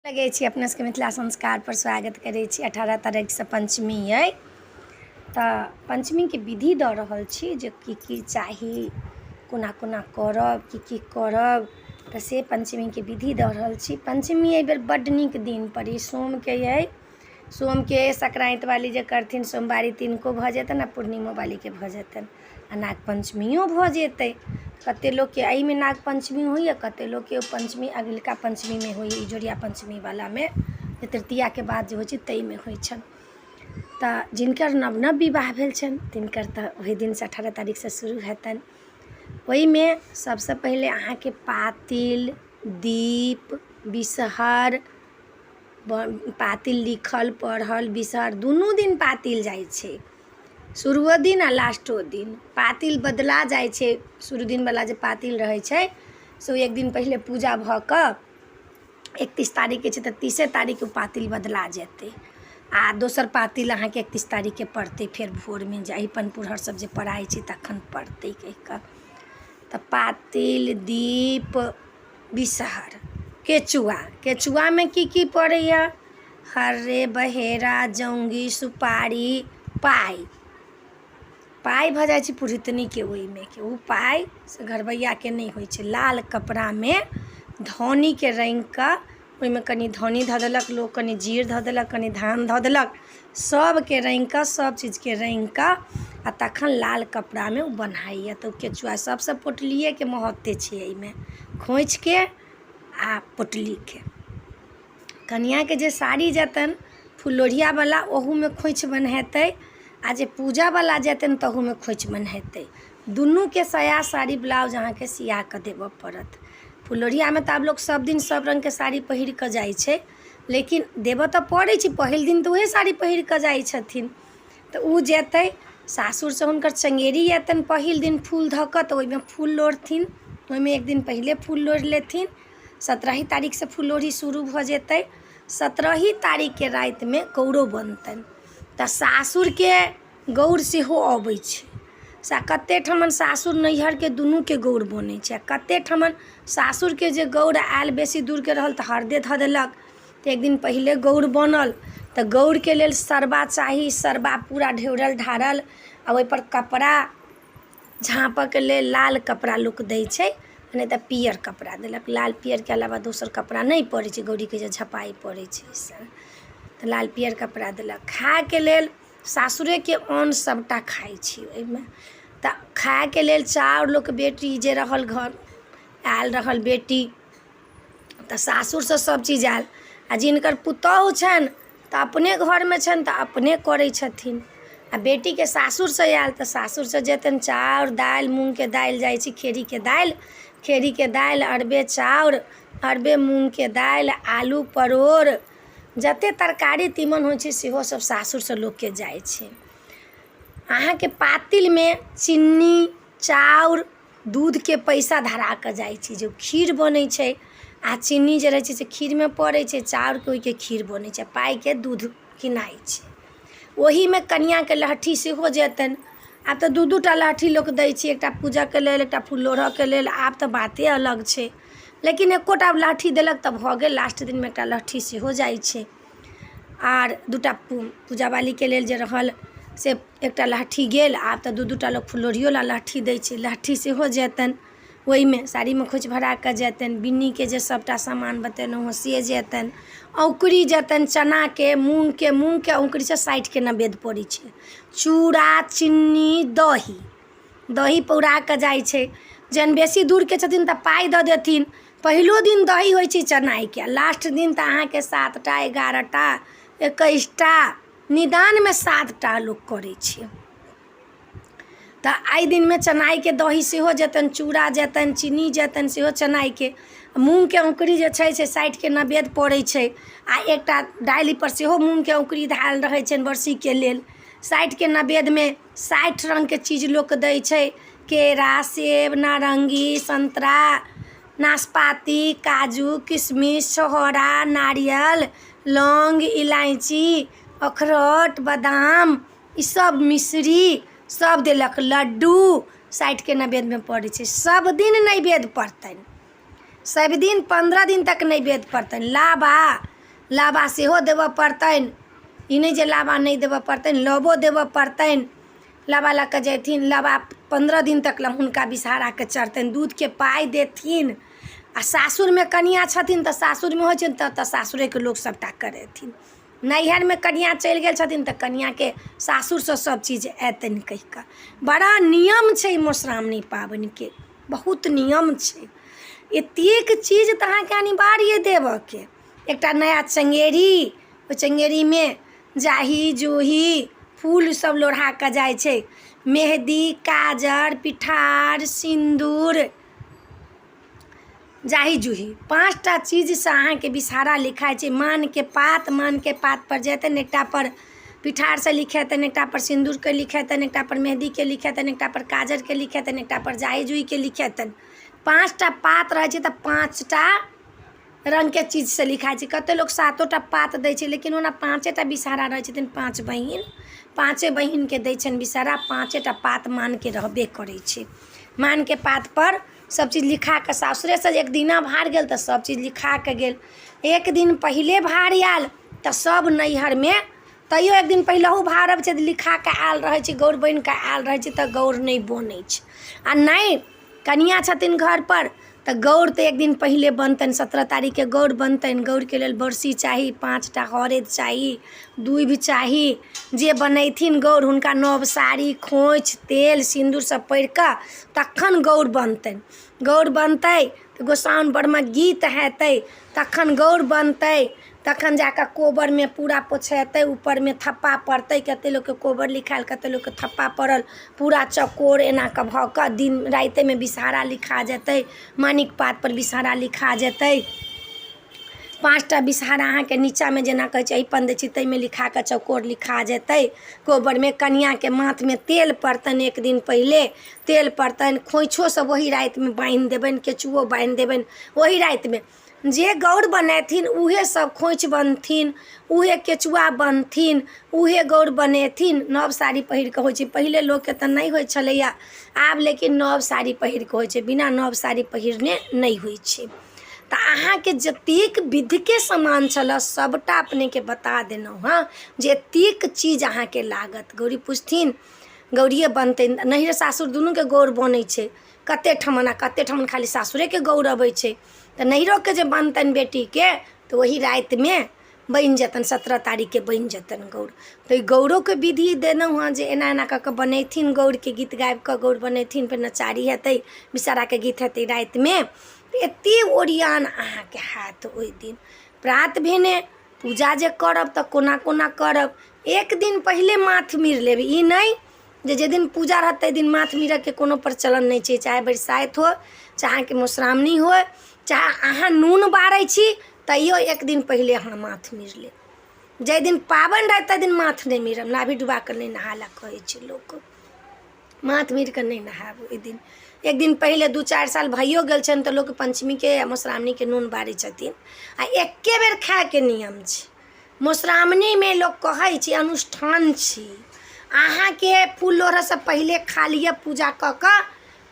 लगे छी अपना सबके मिथिला संस्कार पर स्वागत करे छी। 18 तारीख से पंचमी है तो पंचमी के विधि द रहल छी जे की चाही, कोना कोना करब, की करब, तो से पंचमी के विधि द रहल छी। पंचमी एहि बेर बड्ड नीक दिन पड़ी, सोम के है। सोम के संक्रांति वाली जे करथिन सोमवारी तिनको भ जेतन आ पूर्णिमा वाली के भ जेतन आ नाग पंचमियो भ जेतै। कते लोग के एहि में नाग पंचमी होइए, कते लोग के पंचमी अगिलका पंचमी में होइए, इजोरिया पंचमी वाला में जे तृतीया के बाद जे होइ छै तै में होइ छन। तऽ जिनकर नव नव विवाह भेल छन तिनकर तऽ वही दिन से 18 तारीख से शुरू हेतन। ओहि में सबसे पहले अहाँ के पातिल, दीप, बिषहर, पातिल लिखल पढ़ल बिषहर दुनू दिन पातिल जाइ छै। शुरुओ दिन आ लास्टो दिन पातिल बदला जाइ छै। शुरू दिन वाला जे पातिल रहै छै से एक दिन पहले पूजा भ क 31 तारीख के छै तऽ 30 तारीख के पातिल बदला जेतै आ दोसर पातिल अहाँ के 31 तारीख के पड़तै। फिर भोर में जे अहिपन पुरहर सब जे पढ़ाइ छै तखन पड़तै कहि कऽ। तऽ पातिल, दीप, बिषहर, केचुआ में की पड़ैया? हर्रे, बहेरा, जौंगी, सुपारी, पाइ भ जाइ छै पुरहितनी के। ओहि में के उ पाइ से घरबैया के नहीं होइ छै। लाल कपड़ा में धौनी के रंग का ओहि में कनी धौनी ध देलक लोग, कनी जीर ध देलक, कनी धान ध देलक, सब के रंग का, सब चीज के रंग का आ तखन लाल कपड़ा में उ बन्हाइया। तो केचुआ सबसे पोटलिए के महत्व छै। एहि में खोइच के आ पोटली के कनिया के जे साड़ी जेतन फुलोढ़िया वाला ओहू में खोइच बन्हेतै आ जे पूजा वाला जेतन तहू में खोइच बन्हेतै। दुनू के साया साड़ी ब्लाउज अहाँ के सिया के देबऽ पड़त। फुलोढ़िया में तो आप लोग सब दिन सब रंग के साड़ी पहिर के जाइ छै, लेकिन देबऽ तो पड़ै छै। पहिल दिन तो उहे साड़ी पहिर के जाइ छथिन तो उ जेतै सासुर से। हुनकर चंगेरी एतन पहिल दिन फूल ध क तो ओहि में फूल लोढ़थिन। ओहि में एक दिन पहले फूल लोढ़ लेथिन। 17 तारीख से फुलोढ़ी शुरू भ जेतै। 17 तारीख के रात में गौरो बनतन। तऽ सासुर के गौर सेहो अबै छै। कते ठमन सासुर नैहर के दुनू के गौर बनै छै। कते ठमन सासुर के जे गौर आयल बेसी दूर के रहल तऽ हरदे ध देलक। तऽ एक दिन पहले गौर बनल तऽ गौर के लेल सरबा चाही। सरबा पूरा ढेउरल ढारल आ ओहि पर कपड़ा झाँपऽ के लेल लाल कपड़ा लोक दै छै, नहीं तऽ पियर कपड़ा देलक। लाल पियर के अलावा दोसर कपड़ा नहीं पड़ै छै। गौरी के जे झपाई पड़ै छै से तऽ लाल पियर कपड़ा देलक। खाए के लेल सासुरे के अन्न सबटा खाइ छी। ओहि में तऽ खाए के लेल चाउर लोक बेटी जे रहल घर आयल रहल बेटी तऽ सासुर से सब चीज आयल आ जिनकर पुतौह छन तऽ अपने घर में छन तऽ अपने करै छथिन आ बेटी के सासुर से आयल तऽ सासुर से जेतन चाउर दालि। मूँग के दालि जाइ छै, खेरी के दालि, अरबे चाउर, अरबे मूँग के दालि, आलू परोड़ जते तरकारी तीमन होइ छै सेहो सब सासुर से लोक के जाइ छै। अहाँ के पातिल में चीनी, चाउर, दूध के पैसा धरा के जाइ छै। जो खीर बनै छै आ चीनी जे रहै छै से खीर में पड़ै छै, चाउर के ओहि के खीर बनै छै, पाइ के दूध किनाइ छै। ओही में कनिया के लहठी सेहो जेतन। आब तऽ दू टा लहठी लोक दै छै, एकटा पूजा के लेल, एकटा फूल लोढ़ऽ के लेल। आब तऽ बाते अलग छै, लेकिन एकोटा लहठी देलक तऽ भऽ गेल। लास्ट दिन में एकटा लहठी सेहो जाइ छै आर दूटा पूजा वाली के लेल जे रहल से एकटा लहठी गेल। आब तऽ दू टा लोक फुलोढ़ियो ला लहठी दै छै, लहठी सेहो जेतन। ओहि में साड़ी में खोइच भरा के जेतन। बिन्नी के जे सबटा सामान बतेलहुँ से जेतन। औंकरी जेतन चना के, मूँग के औंकरी से 60 के नैवेद्य पड़ै छै। चूड़ा, चीनी, दही पौरा के जाइ छै। जन बेसी दूर के छथिन तऽ पाइ दऽ देथिन। पहिलो दिन दही होइ छै चनाई के, लास्ट दिन तऽ अहाँ के 7टा 11टा 21टा निदान में 7टा लोक करै छै। तऽ आई दिन में चनाई के दही सेहो जेतन, चूड़ा जेतन, चीनी जेतन सेहो चनाई के। मूँग के औंकरी जे छै से 60 के नैवेद्य पड़ै छै आ एकटा डाली पर सेहो मूँग के औंकरी धाल रहै छै बरसी के लेल। 60 के नैवेद्य में 60 रंग के चीज लोक दै छै। केरा, सेब, नारंगी, संतरा, नाशपाती, काजू, किशमिश, छोहरा, नारियल, लौंग, इलायची, अखरोट, बादाम, ई सब मिश्री सब देलक। लड्डू 60 के नैवेद्य में पड़ै छै। सब दिन नैवेद्य पड़तनि, सब दिन 15 दिन तक नैवेद्य पड़तनि। लाबा लाबा सेहो देबऽ पड़तनि, ई नहीं जे लाबा नहीं देबऽ पड़तनि, लबो देबऽ पड़तनि। लाबा लऽ कऽ जयथिन, लाबा 15 दिन तक हुनका विषहारा के चढ़तनि, दूध के पाइ देथिन। आ सासुर में कनिया छथिन तऽ सासुर में होइ छै तऽ सासुरे के लोग सबटा करेथिन। नैहर में कनिया चलि गेल छथिन तऽ कनिया के सासुर से सब चीज एतनि कहि कऽ। बड़ा नियम छै मधुश्रावणी पाबनि के, बहुत नियम छै। एतेक चीज तऽ अहाँके अनिवार्य देबऽ के। एकटा नया चंगेरी, ओहि चंगेरी में जाही जूही फूल सब लोढ़ा कऽ जाइ छै, मेहंदी, काजर, पिठार, सिंदूर, जाही जूही 5टा चीज से अहाँके विषहारा लिखाइ छै। मान के पात पर जेतनि, एकटा पर पिठार से लिखेतनि, एकटा पर सिंदूर के लिखेतनि, एकटा पर मेहंदी के लिखेतनि, एकटा पर काजर के लिखेतनि, एकटा पर जाही जूही के लिखेतनि। 5टा पात रहै छै तऽ 5टा रंग के चीज से लिखाइ छै। कते लोग 7टा पात दै छै, लेकिन ओना 5टा विषहारा रहै छथिन, 5 बहिन, 5 बहिन के दै छनि विषहारा। 5टा पात मान के रहबे करै छै। मान के पात पर सब चीज लिखा के सासुरे से एक दिना भार गेल तऽ सब चीज लिखा के गेल। एक दिन पहिले भार आयल तऽ सब नैहर में, तैयो एक दिन पहिलहू भार अबै छै तऽ लिखा के आयल रहै छै, गौर बनि के आयल रहै छै तऽ गौर नहीं बनै छै। आ नहीं कनिया छथिन घर पर तऽ गौर तऽ एक दिन पहिले बनतनि, 17 तारीख के गौर बनतनि। गौर के लेल बरसी चाही, 5टा हरैद चाही, दूधि चाही। जे बनैथिन गौर हुनका नव साड़ी, खोइछ, तेल, सिंदूर सब पहिर कऽ तखन गौर बनतनि। गौर बनतै तऽ गोसाउन बर में गीत हेतै, तखन गौर बनतै। तखन जाकर कोबर में पूरा पोछेतै, ऊपर में थप्पा पड़तै। कते लोग के कोबर लिखायल, कते लोग के थप्पा पड़ल। पूरा चकोर एना कऽ भऽ कऽ दिन राइते में विषहारा लिखा जेतै, मानिक पात पर विषहारा लिखा जेतै। 5टा विषहारा अहाँके नीचा में जेना कहै छै अहिपन दै छी, तै में लिखा कऽ चकोर लिखा जेतै। कोबर में कनिया के माथ में तेल पड़तनि, एक दिन पहिले तेल पड़तनि। खोइछो सब वही रात में बांधि देबनि, केचुओ बांधि देबनि वही रात में। जे गौर बनेथिन उहे सब खोइछ बन्हथिन, उहे केचुआ बन्हथिन, उहे गौर बनेथिन। नव साड़ी पहिर कऽ होइ छै, पहिले लोग के तऽ नहीं होइ छलैया, आब लेकिन नव साड़ी पहिर कऽ होइ छै, बिना नव साड़ी पहिरने नहीं होइ छै। तऽ अहाँके जतेक विधि के सामान छल सबटा अपने के बता देलहुँ हाँ, जे एतेक चीज अहाँके लागत। गौरी पुछथिन, गौरिये बनतै, नैहर सासुर दुनू के गौर बनै छै। कते ठमन खाली सासुरे के गौर अबै छै, तऽ नैहरो के जे बनतनि बेटी के तऽ वही रात में बनि जेतनि, 17 तारीख के बनि जेतनि गौर। तो ई गौरों के विधि देलहुँ हाँ, जे एना एना कऽ के बनेथिन गौर के, गीत गाबि कऽ गौर बनेथिन। फिर नचारी हेतै, विषहारा के गीत हेतै रात में। एते ओरियान अहाँके हैत ओहि दिन। प्रात भेने पूजा जे करब तऽ कोना कोना करब, एक दिन पहिले माथ मिर लेब। ई नहीं जे दिन पूजा रहत तै दिन माथ मिरऽ के कोनो प्रचलन नहीं छै। चाहे बरसाइत हो, चाहे कि मधुश्रावणी हो, चाहे अहाँ नून बारै छी, तैयो एक दिन पहिले अहाँ माथ मिर लेब। जै दिन पाबनि रहत तै दिन माथ नहीं मिरब, नाभि डुबा कऽ नहीं नहाला कहै छै लोक। माथ मिर कऽ नहीं नहायब ओहि दिन। एक दिन पहिले 2-4 साल भइयो गेल छनि तऽ लोग पंचमी के या मधुश्रावणी के नून बारै छथिन। आ एके बेर खाय के नियम छै। मधुश्रावणी में लोग कहै छै अनुष्ठान छी, अहाँ के फूल लोढ़ऽ से पहिले खा लिया, पूजा कऽ कऽ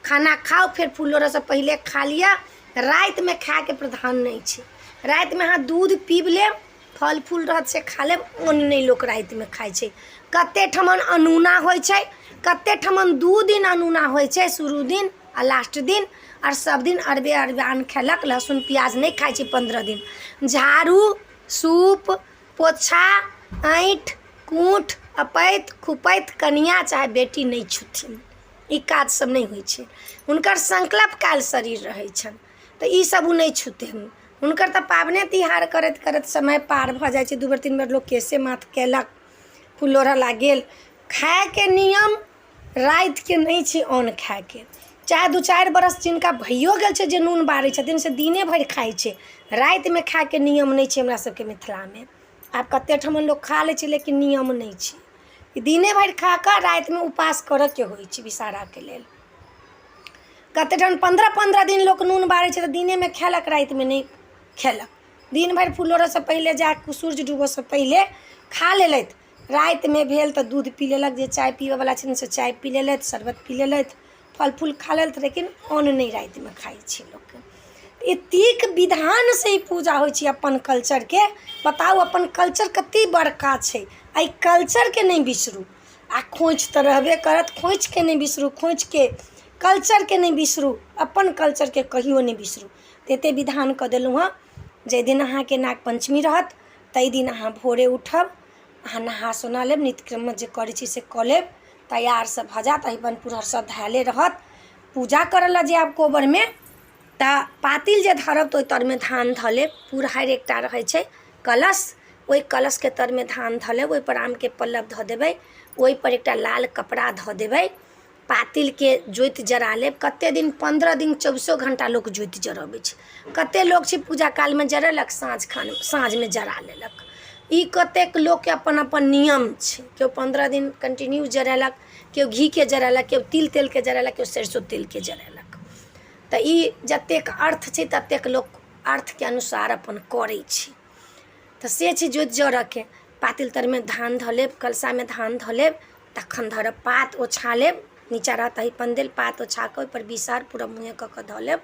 खाना खाओ, फिर फूल लोढ़ऽ से पहिले खा लिया। रात में खाय के प्रधान नहीं छै। रात में अहाँ दूध पीब लेब, फल फूल रहत से खा लेब, ओन नहीं लोग रात में खाइ छै। कते ठमन अनूना होइ छै, कते ठमन 2 दिन अनूना होइ छै, शुरू दिन आ लास्ट दिन। और सब दिन अरबे अरबान खेलक, लहसुन प्याज नहीं खाइ छै 15 दिन। झाड़ू, सूप, पोछा, ऐंठ, कूट, अपैत खुपैत कनिया चाहे बेटी नहीं छुथिन। ई काज सब नहीं होइ छै। हुनकर संकल्प काल शरीर रहै छनि, तऽ ई सब उ नहीं छुथिन। हुनकर तऽ पाबने तिहार करैत करैत समय पार भऽ जाइ छै। 2 बेर 3 बेर लोग केसे माथ केलक, फूल लोढ़ऽ लागेल। खाय के नियम रात के नहीं छै अन्न खाय के। चाहे 2-4 बरस जिनका भइयो गेल छै जे नून बारै छथिन से दिने भरि खाइ छै, रात में खाय के नियम नहीं छै हमरा सबके मिथिला में। आब कते ठमन लोग खा लै छै लेकिन नियम नहीं छै। दिने भरि खा कऽ रात में उपास करऽ के होइ छै विषहारा के लेल। कते ठमन 15-15 दिन लोग नून बारै छै तऽ दिने में खेलक, रात में नहीं खेलक। दिन भरि फूल लोढ़ऽ से पहिले जाके सूर्य डूबऽ से पहिले खा लेलथि। रात में भेल तऽ दूध पी लेलक, जे चाय पीबऽ वाला छथिन से चाय पी लेलथि, शरबत पी लेलथि, फल फूल खा लेलथि, लेकिन अन्न नहीं रात में खाइ छै लोग। एतेक विधान से ही पूजा होइ छै अपन कल्चर के। बताउ अपन कल्चर कते बड़का छै, एहि कल्चर के नहीं बिसरू। आ खोइच तऽ रहबे करत, खोइच के नहीं बिसरू, खोइच के कल्चर के नहीं बिसरू, अपन कल्चर के कहियो नहीं बिसरू। एते विधान कऽ देलहुँ हँ। जाहि दिन अहाँके नाग पंचमी रहत ताहि दिन अहाँ भोरे उठब, अहाँ नहा सोना लेब, नित्यक्रम जे करै छी से कऽ लेब, तैयार सब भऽ जात, अहिबन पुरहर सब धैले रहत। पूजा करऽ लए जायब कोबरमे तऽ पातिल जे धरब तऽ ओहि तरमे धान धऽ लेब। पुरहरि एकटा रहै छै कलश, ओहि कलशके तरमे धान धऽ लेब, ओहिपर आमके पल्लव धऽ देबै, ओहिपर एकटा लाल कपड़ा धऽ देबै, पातिलके ज्योति जरा लेब। कते दिन 15 दिन 24 घंटा लोक ज्योति जरबै छै, कते लोक छै पूजा कालमे जरेलक, साँझमे जरा लेलक। ई कतेक लोकके अपन अपन नियम छै, केओ 15 दिन कंटिन्यू जरेलक, केओ घीके जरेलक, केओ तिल तेलके जरेलक, केओ सरिसो तेलके जरेलक। तऽ ई जतेक अर्थ छै ततेक लोक अर्थके अनुसार अपन करै छै। तऽ से छै ज्योति जरऽके। पातिल तरमे धान धऽ लेब, कलशामे धान धऽ लेब, तखन धरब पात ओछा लेब, नीचा रहत ही पंदेल, पात ओछा कऽ ओहिपर बिसहर पूरा मुँहे कऽ कऽ धऽ लेब।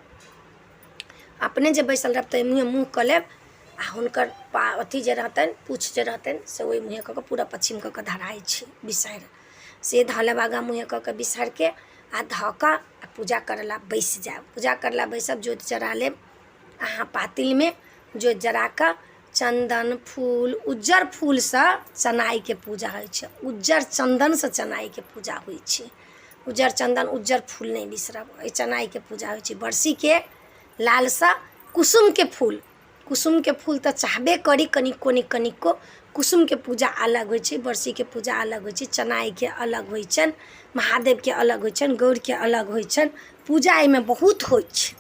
अपने जे बैसल रहब ताहि मुँहे मुँह कऽ लेब, आ हुनकर अथी जे रहतनि, पूछ जे रहतनि से ओहि मुँहे कऽ कऽ पूरा पश्चिम कऽ कऽ धराइ छै बिसहर। से धऽ लेब आगाँ मुँहे कऽ कऽ बिसहरके, आ धऽ कऽ आ पूजा करऽ ला बैस जायब। पूजा करऽ ला बैसब, ज्योति जरा लेब अहाँ पातिलमे, ज्योति जरा कऽ चन्दन फूल, उज्जर फूलसँ चनाइके पूजा होइ छै, उज्जर चन्दनसँ चनाइके पूजा होइ छै। उज्जर चन्दन उज्जर फूल नहीं बिसरब, एहि चनाइके पूजा होइ छै। बरसीके लालसा कुसुमके फूल, कुसुमके फूल तऽ चाहबे करी कनिको ने कनिको। कुसुमके पूजा अलग होइ छै, बरसीके पूजा अलग होइ छै, चनाइके अलग होइ छनि, महादेवके अलग होइ छनि, गौरके अलग होइ छनि। पूजा एहिमे बहुत होइ छै।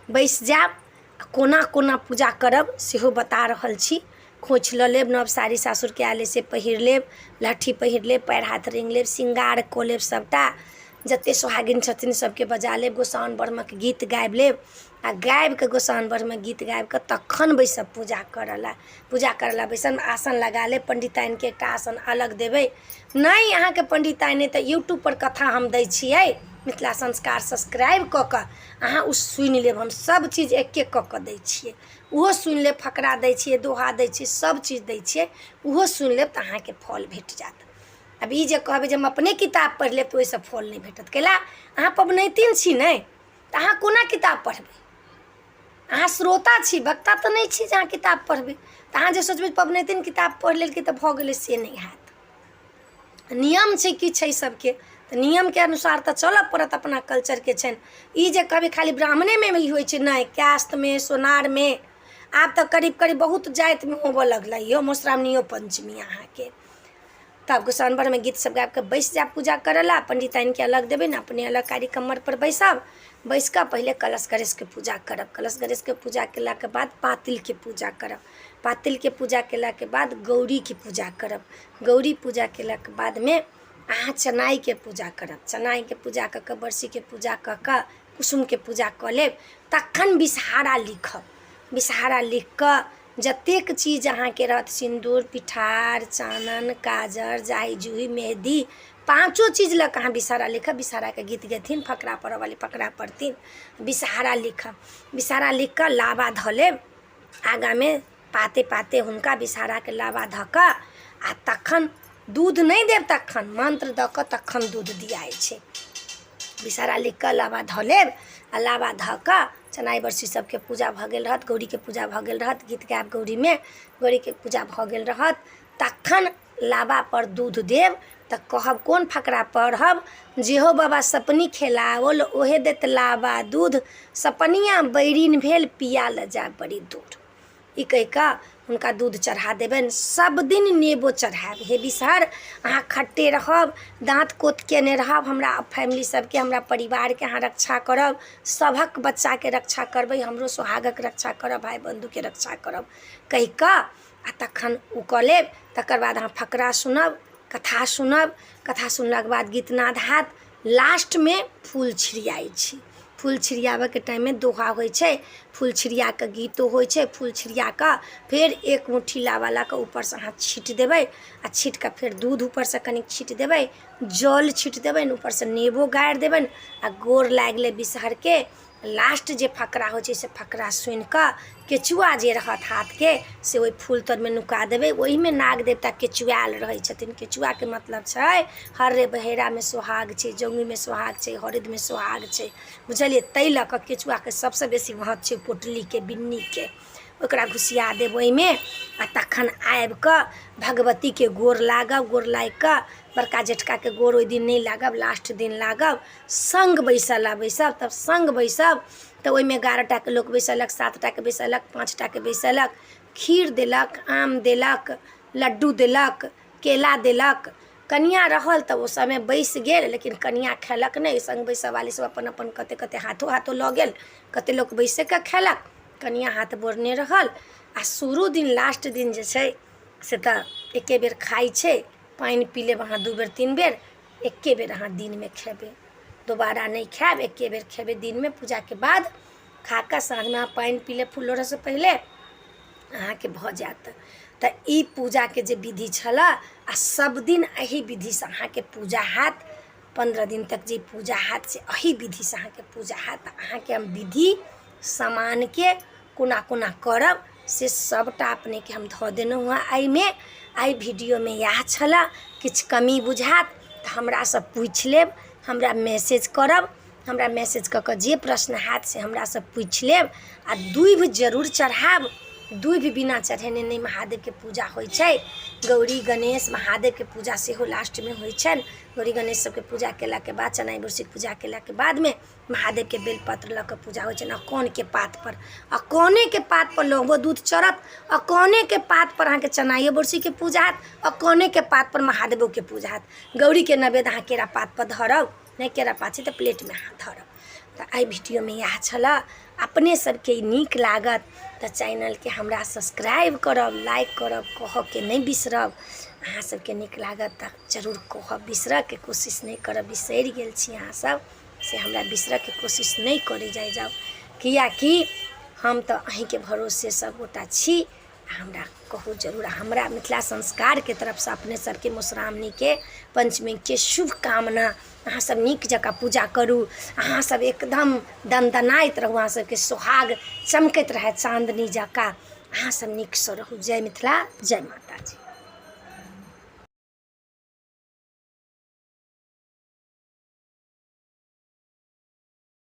बैस जायब, कोना कोना पूजा करब सेहो बता रहल छी। खोइछ लऽ लेब, नव साड़ी सासुरके आएले से पहिर लेब, लहठी पहिर लेब, पैर हाथ रंगि लेब, श्रृंगार कऽ लेब सबटा, जतेक सोहागिन छथिन सबके बजा लेब, गोसाउन ब्रह्मके गीत गाबि लेब, आ गाबिके गोसाउन ब्रह्मके गीत गाबिके तखन बैसब पूजा करऽ ला। पूजा करऽ ला बैसब, आसन लगा लेब, पंडिताइनके एकटा आसन अलग देबै। नहीं अहाँके पंडिताइन तऽ यूट्यूबपर कथा हम दै छियै, मिथिला संस्कार सब्सक्राइब कऽ कऽ अहाँ ओ सुनि लेब। हम सब चीज एक एक कऽ कऽ दै छियै, ओहो सुनि लेब। फकरा दै छियै, दोहा दै छियै, सब चीज दै छियै, ओहो सुनि लेब तऽ अहाँके फल भेट जायत। अब ई जे कहबै जे हम अपने किताब पढ़ि लेब तऽ ओहिसँ फल नहि भेटत। कैला अहाँ पबनैतिन छी नहि, तऽ अहाँ कोना किताब पढ़बै? अहाँ श्रोता छी, वक्ता तऽ नहीं छी जे अहाँ किताब पढ़बै। तऽ अहाँ जे सोचबै पबनैतिन किताब पढ़ि लेलकै तऽ भऽ गेलै, से नहीं हैत। नियम छै कि छै सबके, तऽ नियमके अनुसार तऽ चलऽ पड़त, अपना कल्चरके छनि। ई जे कहबै खाली ब्राह्मणेमे ही होइ छै, नहीं, कास्टमे, सोनारमे, आब तऽ करीब करीब बहुत जातिमे होबऽ लगलै यो मधुश्रावणियो पंचमी अहाँके। तब गोसाउन ब्रह्ममे गीत सब गाबि कऽ बैस जायब पूजा करऽ ला। पंडिताइनके अलग देबै ने, अपने अलग कारी कम्मर पर बैसब, बैस कऽ पहिले कलश गणेशके पूजा करब। कलश गणेशके पूजा केलाके बाद पातिलके पूजा करब। पातिलके पूजा केलाके बाद गौरीके पूजा करब। गौरी पूजा केलाके बादमे अहाँ चनाइके पूजा करब। चनाइके पूजा कऽ कऽ, बरसीके पूजा कऽ कऽ, कुसुमके पूजा कऽ लेब, तखन बिसहारा लिखब। बिसहारा लिख कऽ जतेक चीज अहाँके रहत, सिन्दूर, पिठार, चानन, काजर, जाई जूही, मेहंदी, पाँचों चीज लऽ कऽ अहाँ बिसहारा लिखब। बिसहाराके गीत गेथिन, फकरा पढ़ऽ वाली फकरा पढ़थिन, बिसहारा लिखब। बिसहारा लिख कऽ लाबा धऽ लेब आगाँमे, पाते पाते हुनका बिसहाराके लाबा धऽ कऽ, आ तखन दूध नहीं देब, तखन मंत्र दऽ कऽ तखन दूध दियाइ छै। बिसहारा लिख कऽ लाबा धऽ लेब, आ लाबा धऽ कऽ चनाइ बरसी सबके पूजा भऽ गेल रहत, गौरीके पूजा भऽ गेल रहत, गीत गायब गौरीमे, गौरीके पूजा भऽ गेल रहत, तखन लाबा पर दूध देब। तऽ कहब कोन फकरा पढ़ब? जेहो बाबा सपनी खेलाओल, ओहे देत लाबा दूध, सपनिया बैरिन भेल, पिया ल जा बड़ी दूर। ई कहि कऽ हुनका दूध चढ़ा देबनि। सब दिन नेबो चढ़ायब। हे बिसहर, अहाँ खट्टे रहब, दाँत कोत केने रहब, हमरा फैमिली सबके, हमरा परिवारके अहाँ रक्षा करब, सभक बच्चाके रक्षा करबै, हमरो सोहागक रक्षा करब, भाई बंधुके रक्षा करब, कहि कऽ आ तखन ओ कऽ लेब। तकर बाद अहाँ फकरा सुनब, कथा सुनब, कथा सुनलाके बाद गीतनाद हैत। लास्टमे फूल छिड़ियाइ छै। फूल छिड़ियाबैके टाइममे दोहा होइ छै, फूल छिड़िया कऽ गीतो होइ छै। फूल छिड़िया कऽ फेर एक मुट्ठी लाबा ला कऽ ऊपरसँ अहाँ छीट देबै, आ छीट कऽ फेर दूध ऊपरसँ कनिक छीट देबै, जल छीट देबनि, ऊपरसँ नेबो गाड़ि देबनि, आ गोर लागि ले बिसहरके लास्ट जे फकरा होइ छै से फकरा सुनि कऽ केचुआ जे रहत हाथके से ओहि फूल तरमे नुका देबै। ओहिमे नाग देवता केचुआएल रहै छथिन। केचुआके मतलब छै हर्रे बहेरामे सोहाग छै, जौंगीमे सोहाग छै, हरदिमे सोहाग छै, बुझलिए। ताहि लऽ कऽ केचुआके सबसँ बेसी महत्व छै पोटलीके, बिन्नीके। ओकरा घुसिया देब ओहिमे आ तखन आबि कऽ भगवतीके गोर लागब। गोर लागि कऽ बड़का जेठकाके गोर ओहि दिन नहि लागब, लास्ट दिन लागब। सङ्ग बैसब, तब सङ्ग बैसब तऽ ओहिमे 11टाके लोक बैसलक, 7टाके बैसलक, 5टाके बैसलक। खीर देलक, आम देलक, लड्डू देलक, केला देलक। कनिया रहल तऽ ओ समय बैसि गेल, लेकिन कनिया खेलक नहि। सङ्ग बैसऽवाली सब अपन अपन कते हाथो लऽ गेल, कते लोक बैसे कऽ खेलक, कनिया हाथ बोरने रहल। आ शुरू दिन लास्ट दिन जे छै से तऽ एके बेर खाइ छै। पानि पी लेब अहाँ 2 बेर 3 बेर, एके बेर अहाँ दिनमे खेबै, दोबारा नहीं खाएब। एके बेर खेबै दिनमे पूजाके बाद। खा कऽ साँझमे अहाँ पानि पी लेब फूल लोढ़ऽसँ पहिले, अहाँके भऽ जायत। तऽ ई पूजाके जे विधि छलऽ आ सब दिन एही विधिसँ अहाँके पूजा हैत। 15 दिन तक जे पूजा हैत से एही विधिसँ अहाँके पूजा हैत। अहाँके हम विधि सामानके कोना कोना करब से सबटा अपनेके हम धऽ देलहुँ हँ एहिमे। एहि वीडियोमे इएह छलऽ। किछु कमी बुझायत तऽ हमरासँ पूछि लेब, हमरा मैसेज करब। हमरा मैसेज कऽ कऽ जे प्रश्न हैत से हमरासँ पूछि लेब। आ दूभि जरूर चढ़ायब। दूभि बिना चढ़ेने नहि महादेवके पूजा होइ छै। गौरी गणेश महादेवके पूजा सेहो लास्टमे होइ छनि। गौरी गणेश सबके पूजा केलाके बाद, चनाइ बुरशीके पूजा केलाके बादमे महादेवके बेलपत्र लऽ कऽ पूजा होइ छनि अकौनके पातपर। अकौनेके पातपर लौंगो दूध चढ़त, अकौनेके पातपर अहाँके चनाइयो बुरशीके पूजा हैत, अकौनेके पातपर महादेवोके पूजा हैत। गौरीके नैवेद्य अहाँ केरा पातपर धरब, नहीं केरा पात छै तऽ प्लेटमे अहाँ धरब। तऽ एहि वीडियोमे इएह छलऽ। अपने सबके नीक लागत तऽ चैनलके हमरा सब्सक्राइब करब, लाइक करब, कहऽके नहीं बिसरब। अहाँ सबके नीक लागत तऽ जरूर कहब, बिसरऽके कोशिश नहीं करब। बिसरि गेल छी अहाँ सब, से हमरा बिसरऽके कोशिश नहीं करै जाउ, कियाकि हम तऽ अहींके भरोसे सबगोटा छी। हमरा कहू जरूर। हमरा मिथिला संस्कारके तरफसँ अपने सबके मधुश्रावणीके पंचमीके शुभकामना। अहाँ सब नीक जकाँ पूजा करू, अहाँ सब एकदम दनदनाइत रहू, अहाँ सबके सोहाग चमकैत रहै चाँदनी जकाँ। अहाँ सब नीकसँ रहू। जय मिथिला, जय माता जी।